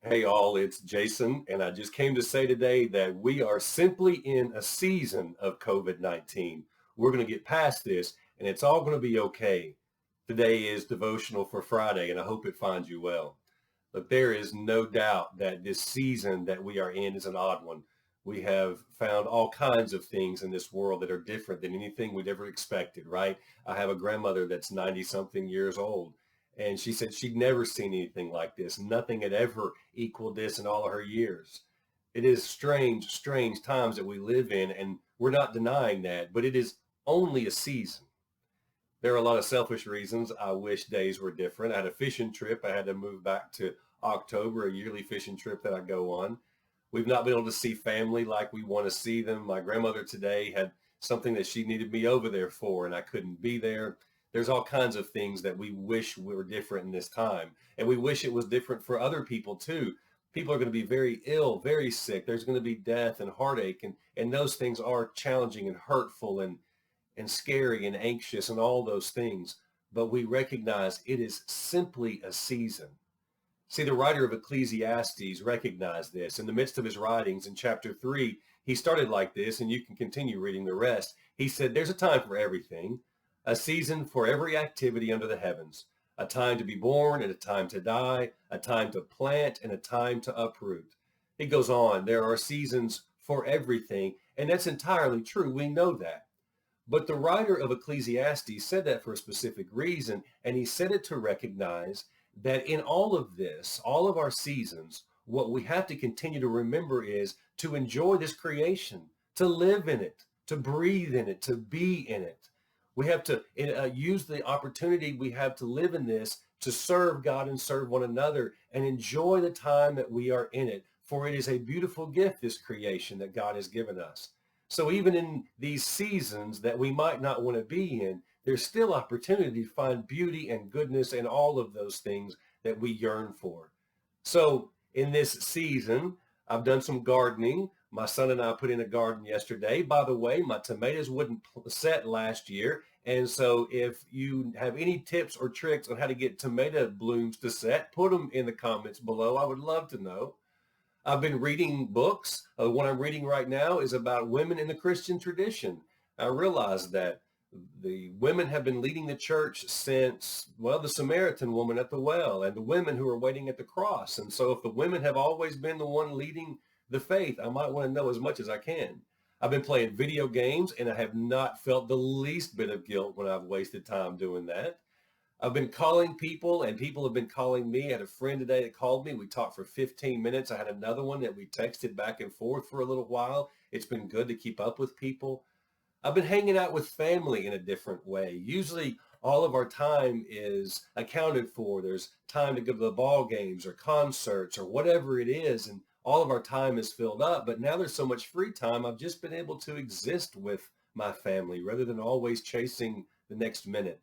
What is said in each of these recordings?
Hey all, it's Jason, and I just came to say today that we are simply in a season of COVID-19. We're going to get past this, and it's all going to be okay. Today is devotional for Friday, and I hope it finds you well. Look, there is no doubt that this season that we are in is an odd one. We have found all kinds of things in this world that are different than anything we'd ever expected, right? I have a grandmother that's 90 something years old, and she said she'd never seen anything like this. Nothing had ever equaled this in all of her years. It is strange, strange times that we live in, and we're not denying that, but it is only a season. There are a lot of selfish reasons. I wish days were different. I had a fishing trip. I had to move back to October, a yearly fishing trip that I go on. We've not been able to see family like we want to see them. My grandmother today had something that she needed me over there for, and I couldn't be there. There's all kinds of things that we wish we were different in this time. And we wish it was different for other people too. People are going to be very ill, very sick. There's going to be death and heartache, and those things are challenging and hurtful and scary and anxious and all those things. But we recognize it is simply a season. See, the writer of Ecclesiastes recognized this. In the midst of his writings in chapter 3, he started like this, and you can continue reading the rest. He said, there's a time for everything, a season for every activity under the heavens, a time to be born and a time to die, a time to plant and a time to uproot. It goes on. There are seasons for everything, and that's entirely true. We know that. But the writer of Ecclesiastes said that for a specific reason, and he said it to recognize that in all of this, all of our seasons, what we have to continue to remember is to enjoy this creation, to live in it, to breathe in it, to be in it. We have to use the opportunity we have to live in this to serve God and serve one another and enjoy the time that we are in it. For it is a beautiful gift, this creation that God has given us. So even in these seasons that we might not want to be in, there's still opportunity to find beauty and goodness and all of those things that we yearn for. So in this season, I've done some gardening. My son and I put in a garden yesterday. By the way, my tomatoes wouldn't set last year. And so if you have any tips or tricks on how to get tomato blooms to set, put them in the comments below. I would love to know. I've been reading books. One I'm reading right now is about women in the Christian tradition. I realize that the women have been leading the church since, well, the Samaritan woman at the well and the women who are waiting at the cross. And so if the women have always been the one leading the faith, I might want to know as much as I can. I've been playing video games, and I have not felt the least bit of guilt when I've wasted time doing that. I've been calling people, and people have been calling me. I had a friend today that called me. We talked for 15 minutes. I had another one that we texted back and forth for a little while. It's been good to keep up with people. I've been hanging out with family in a different way. Usually all of our time is accounted for. There's time to go to the ball games or concerts or whatever it is, and all of our time is filled up. But now there's so much free time, I've just been able to exist with my family rather than always chasing the next minute.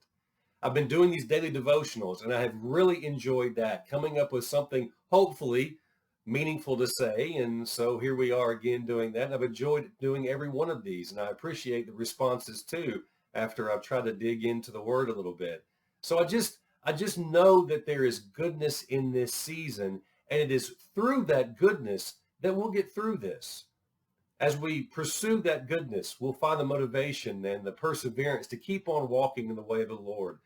I've been doing these daily devotionals, and I have really enjoyed that, coming up with something hopefully meaningful to say. And so here we are again doing that. And I've enjoyed doing every one of these, and I appreciate the responses too after I've tried to dig into the word a little bit. So I just know that there is goodness in this season, and it is through that goodness that we'll get through this. As we pursue that goodness, we'll find the motivation and the perseverance to keep on walking in the way of the Lord.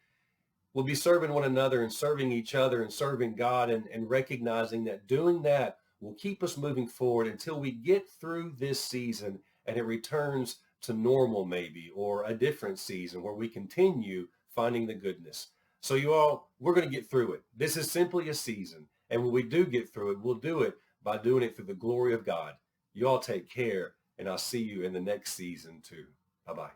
We'll be serving one another and serving each other and serving God, and recognizing that doing that will keep us moving forward until we get through this season and it returns to normal maybe, or a different season where we continue finding the goodness. So you all, we're going to get through it. This is simply a season. And when we do get through it, we'll do it by doing it through the glory of God. You all take care, and I'll see you in the next season too. Bye-bye.